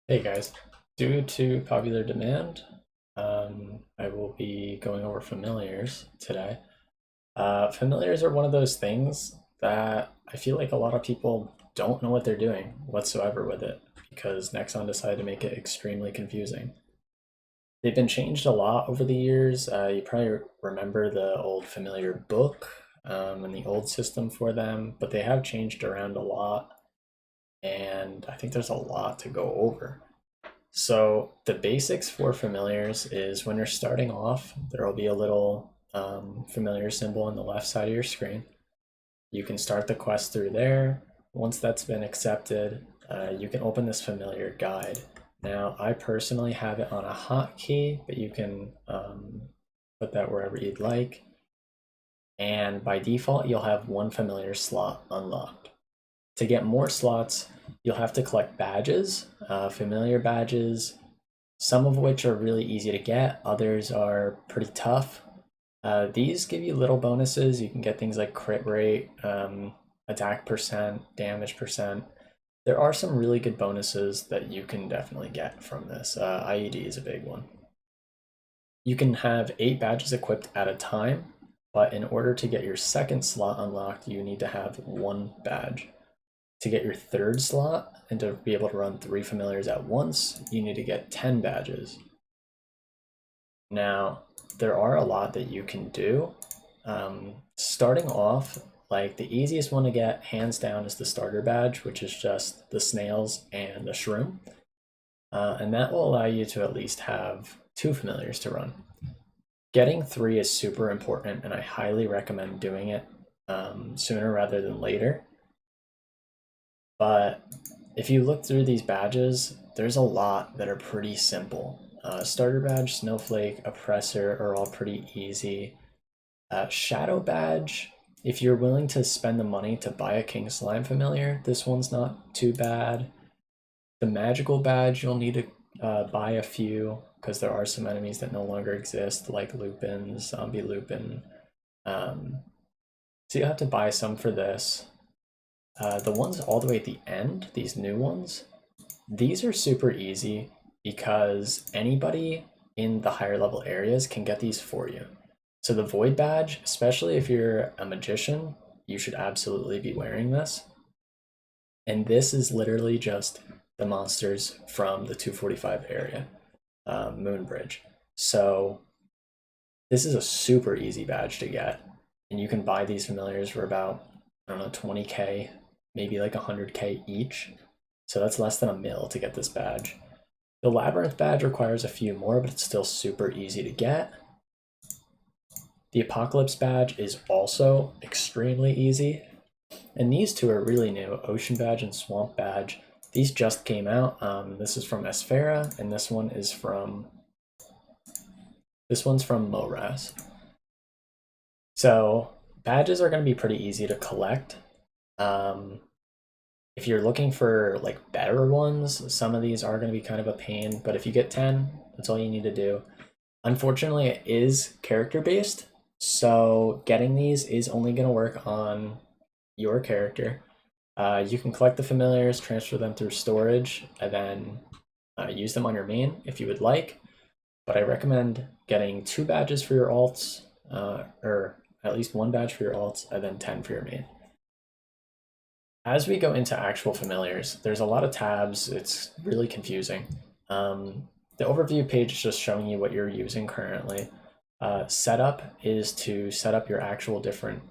Hey guys, due to popular demand, I will be going over familiars today. Familiars are one of those things that I feel like a lot of people don't know what they're doing whatsoever with it because Nexon decided to make it extremely confusing. They've been changed a lot over the years. You probably remember the old familiar book and the old system for them, but they have changed around a lot, and I think there's a lot to go over. So the basics for familiars is when you're starting off, there will be a little familiar symbol on the left side of your screen. You can start the quest through there. Once that's been accepted, you can open this familiar guide. Now, I personally have it on a hotkey, but you can put that wherever you'd like. And by default, you'll have one familiar slot unlocked. To get more slots, you'll have to collect badges, familiar badges, some of which are really easy to get, others are pretty tough. These give you little bonuses. You can get things like crit rate, attack percent, damage percent. There are some really good bonuses that you can definitely get from this. IED is a big one. You can have 8 badges equipped at a time, but in order to get your second slot unlocked, you need to have 1 badge. To get your third slot and to be able to run 3 familiars at once, you need to get 10 badges. Now, there are a lot that you can do. Starting off, like the easiest one to get hands down is the starter badge, which is just the snails and a shroom. And that will allow you to at least have 2 familiars to run. Getting 3 is super important, and I highly recommend doing it sooner rather than later. But if you look through these badges, there's a lot that are pretty simple. Starter badge, snowflake, oppressor are all pretty easy. Shadow badge, if you're willing to spend the money to buy a king slime familiar, this one's not too bad. The magical badge, you'll need to buy a few because there are some enemies that no longer exist, like Lupin, Zombie Lupin. So you have to buy some for this. The ones all the way at the end, these new ones, these are super easy because anybody in the higher level areas can get these for you. So the Void badge, especially if you're a magician, you should absolutely be wearing this. And this is literally just the monsters from the 245 area, Moonbridge. So this is a super easy badge to get. And you can buy these familiars for about, I don't know, 20k, maybe like 100k each. So that's less than a mil to get this badge. The Labyrinth badge requires a few more, but it's still super easy to get. The Apocalypse badge is also extremely easy. And these two are really new, Ocean badge and Swamp badge. These just came out. This is from Esfera, and this one's from Moras. So badges are going to be pretty easy to collect. If you're looking for like better ones, some of these are going to be kind of a pain, but if you get 10, that's all you need to do. Unfortunately, it is character based, so getting these is only going to work on your character. You can collect the familiars, transfer them through storage, and then use them on your main if you would like. But I recommend getting 2 badges for your alts, or at least 1 badge for your alts, and then 10 for your main. As we go into actual familiars, there's a lot of tabs. It's really confusing. The overview page is just showing you what you're using currently. Setup is to set up your actual different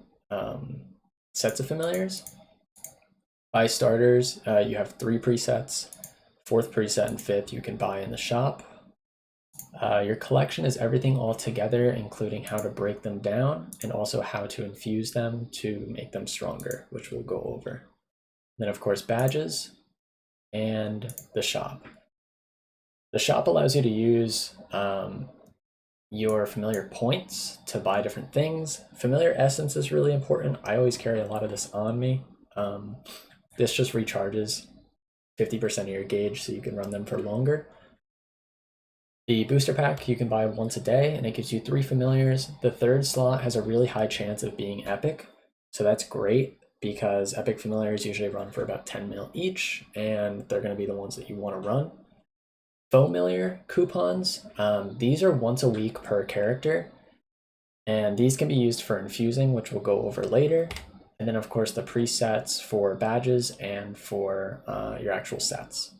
sets of familiars. By starters, you have 3 presets. 4th preset and 5th you can buy in the shop. Your collection is everything all together, including how to break them down and also how to infuse them to make them stronger, which we'll go over. Then, of course, badges and the shop. The shop allows you to use your familiar points to buy different things. Familiar essence is really important. I always carry a lot of this on me. This just recharges 50% of your gauge so you can run them for longer. The booster pack you can buy once a day and it gives you 3 familiars. The 3rd slot has a really high chance of being epic, so that's great because epic familiars usually run for about 10 mil each, and they're going to be the ones that you want to run. Familiar coupons, these are once a week per character, and these can be used for infusing, which we'll go over later. And then of course the presets for badges and for your actual sets.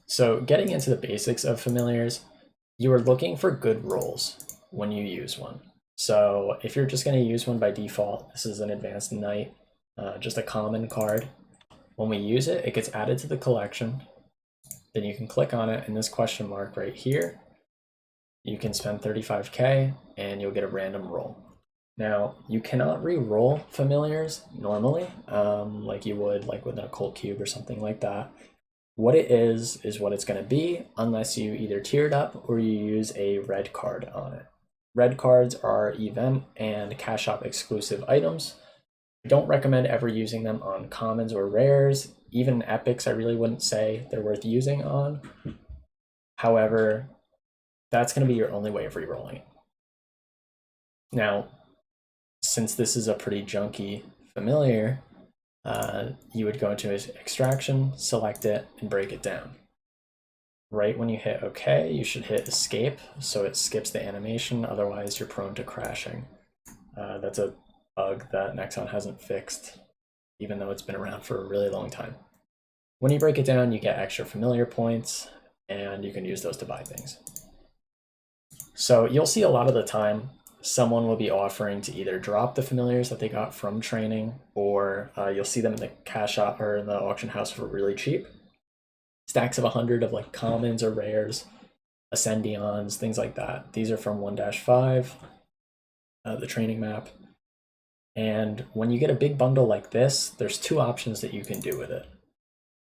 So getting into the basics of familiars, you are looking for good rolls when you use one. So if you're just going to use one by default, this is an advanced knight, just a common card. When we use it, it gets added to the collection. Then you can click on it, and this question mark right here, you can spend 35k and you'll get a random roll. Now, you cannot re-roll familiars normally, like you would like with an occult cube or something like that. What it is what it's going to be, unless you either tier it up or you use a red card on it. Red cards are event and cash shop exclusive items. I don't recommend ever using them on commons or rares. Even epics, I really wouldn't say they're worth using on. However, that's going to be your only way of re-rolling it. Now, since this is a pretty junky familiar, you would go into extraction, select it, and break it down. Right when you hit OK, you should hit escape, so it skips the animation, otherwise you're prone to crashing. That's a bug that Nexon hasn't fixed, even though it's been around for a really long time. When you break it down, you get extra familiar points, and you can use those to buy things. So you'll see a lot of the time, someone will be offering to either drop the familiars that they got from training, or you'll see them in the cash shop or in the auction house for really cheap. Stacks of 100 of like commons or rares, Ascendions, things like that. These are from 1-5, the training map. And when you get a big bundle like this, there's two options that you can do with it.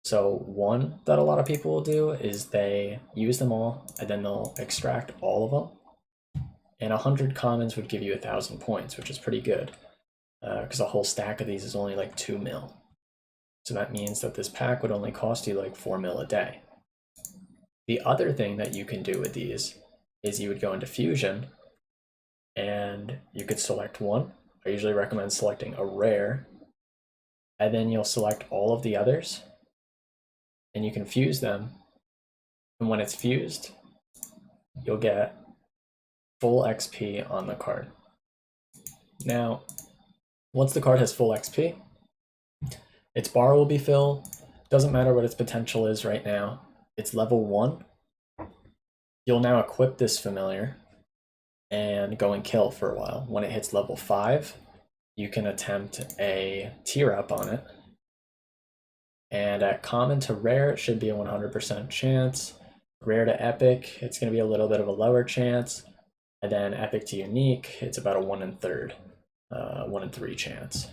So one that a lot of people will do is they use them all and then they'll extract all of them. And 100 commons would give you 1,000 points, which is pretty good, because a whole stack of these is only like 2 mil. So that means that this pack would only cost you like 4 mil a day. The other thing that you can do with these is you would go into Fusion and you could select one. I usually recommend selecting a rare, and then you'll select all of the others and you can fuse them. And when it's fused, you'll get full XP on the card. Now, once the card has full XP, its bar will be filled. Doesn't matter what its potential is right now. It's level 1. You'll now equip this familiar and go and kill for a while. When it hits level 5, you can attempt a tier up on it. And at common to rare, it should be a 100% chance. Rare to epic, it's going to be a little bit of a lower chance. And then epic to unique, it's about a 1 1/3, 1 in 3 chance.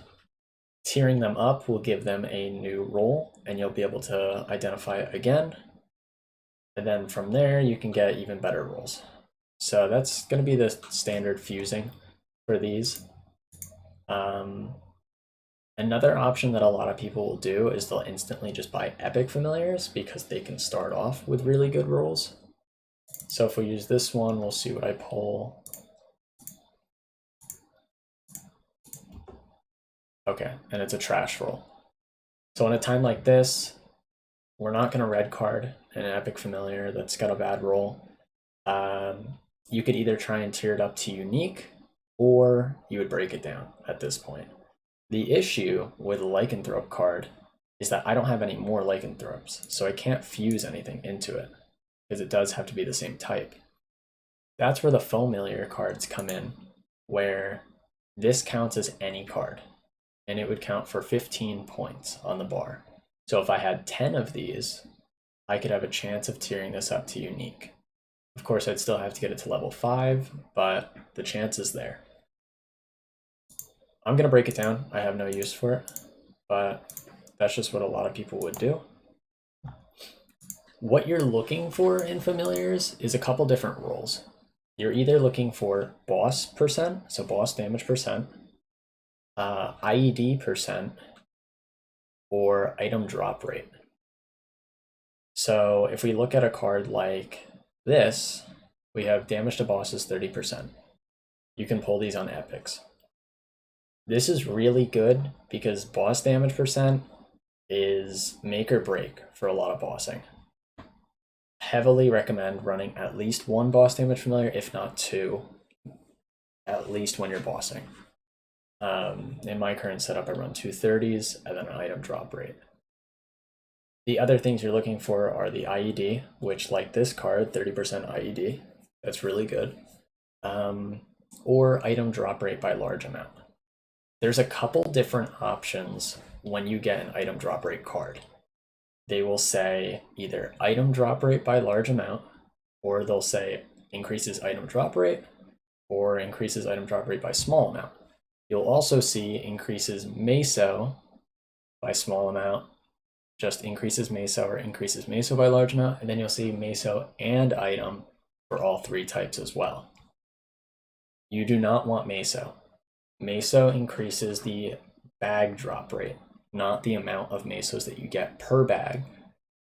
Tiering them up will give them a new roll, and you'll be able to identify it again. And then from there, you can get even better rolls. So that's going to be the standard fusing for these. Another option that a lot of people will do is they'll instantly just buy epic familiars because they can start off with really good rolls. So if we use this one, we'll see what I pull. Okay, and it's a trash roll. So in a time like this, we're not going to red card an epic familiar that's got a bad roll. You could either try and tier it up to unique, or you would break it down at this point. The issue with a lycanthrope card is that I don't have any more lycanthropes, so I can't fuse anything into it, because it does have to be the same type. That's where the familiar cards come in, where this counts as any card, and it would count for 15 points on the bar. So if I had 10 of these, I could have a chance of tiering this up to unique. Of course, I'd still have to get it to level 5, but the chance is there. I'm going to break it down. I have no use for it, but that's just what a lot of people would do. What you're looking for in familiars is a couple different rolls. You're either looking for boss percent, so boss damage percent, IED percent, or item drop rate. So if we look at a card like this, we have damage to bosses 30%. You can pull these on epics. This is really good because boss damage percent is make or break for a lot of bossing. heavily recommend running at least one boss damage familiar, if not two, at least when you're bossing. In my current setup, I run 230s and then an item drop rate. The other things you're looking for are the IED, which, like this card, 30% IED. That's really good. Or item drop rate by large amount. There's a couple different options when you get an item drop rate card. They will say either item drop rate by large amount, or they'll say increases item drop rate, or increases item drop rate by small amount. You'll also see increases meso by small amount, just increases meso, or increases meso by large amount, and then you'll see meso and item for all three types as well. You do not want meso. Meso increases the bag drop rate, not the amount of mesos that you get per bag.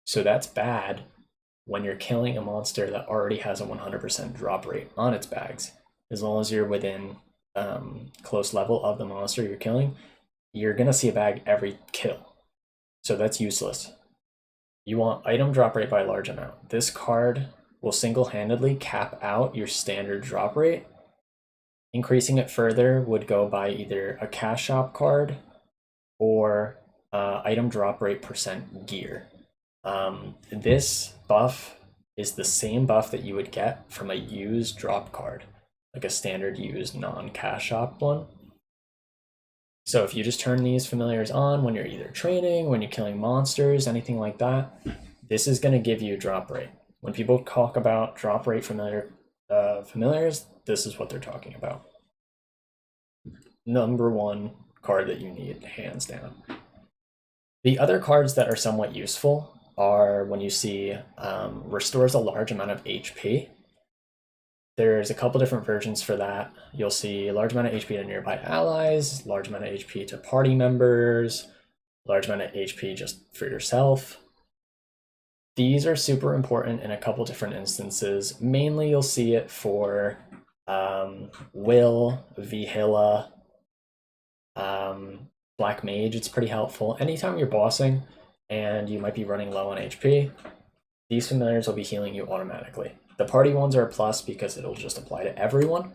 So that's bad when you're killing a monster that already has a 100% drop rate on its bags. As long as you're within close level of the monster you're killing, you're gonna see a bag every kill. So that's useless. You want item drop rate by large amount. This card will single-handedly cap out your standard drop rate. Increasing it further would go by either a cash shop card or item drop rate percent gear. This buff is the same buff that you would get from a used drop card, like a standard used non-cash shop one. So if you just turn these familiars on when you're either training, when you're killing monsters, anything like that, this is going to give you drop rate. When people talk about drop rate familiars, this is what they're talking about. Number one card that you need, hands down. The other cards that are somewhat useful are when you see restores a large amount of HP. There's a couple different versions for that. You'll see a large amount of HP to nearby allies, large amount of HP to party members, large amount of HP just for yourself. These are super important in a couple different instances. Mainly you'll see it for Will, Vihila, Black Mage. It's pretty helpful. Anytime you're bossing and you might be running low on HP, these familiars will be healing you automatically. The party ones are a plus because it'll just apply to everyone.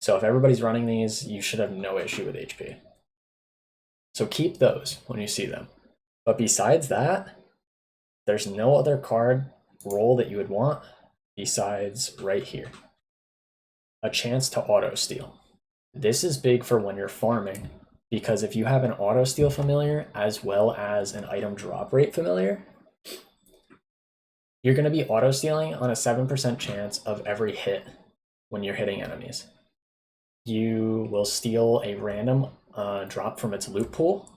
So if everybody's running these, you should have no issue with HP. So keep those when you see them. But besides that, there's no other card roll that you would want besides right here. A chance to auto steal. This is big for when you're farming, because if you have an auto steal familiar as well as an item drop rate familiar, you're going to be auto stealing on a 7% chance of every hit when you're hitting enemies. You will steal a random drop from its loot pool.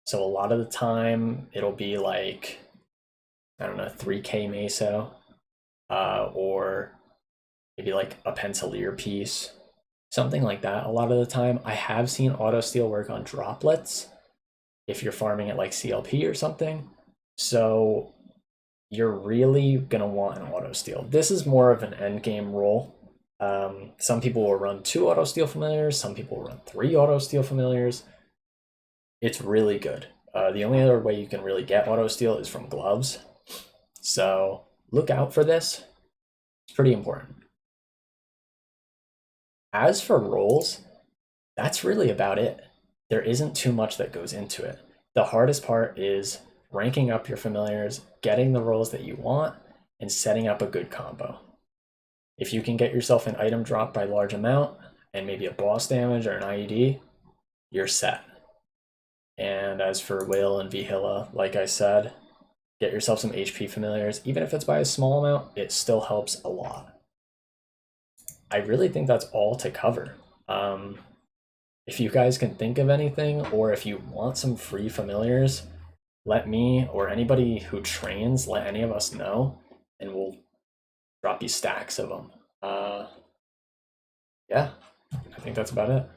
So a lot of the time it'll be like, I don't know, 3k meso, or maybe like a pencilier piece, something like that. A lot of the time I have seen auto steal work on droplets if you're farming at like CLP or something. So you're really gonna want an auto steal. This is more of an end game roll. Some people will run 2 auto steal familiars, some people will run 3 auto steal familiars. It's really good. The only other way you can really get auto steal is from gloves. So look out for this. It's pretty important. As for rolls, that's really about it. There isn't too much that goes into it. The hardest part is ranking up your familiars, getting the rolls that you want, and setting up a good combo. If you can get yourself an item drop by large amount and maybe a boss damage or an IED, you're set. And as for Will and Vihila, like I said, get yourself some HP familiars. Even if it's by a small amount, it still helps a lot. I really think that's all to cover. If you guys can think of anything, or if you want some free familiars, let me or anybody who trains, let any of us know, and we'll drop you stacks of them. Yeah, I think that's about it.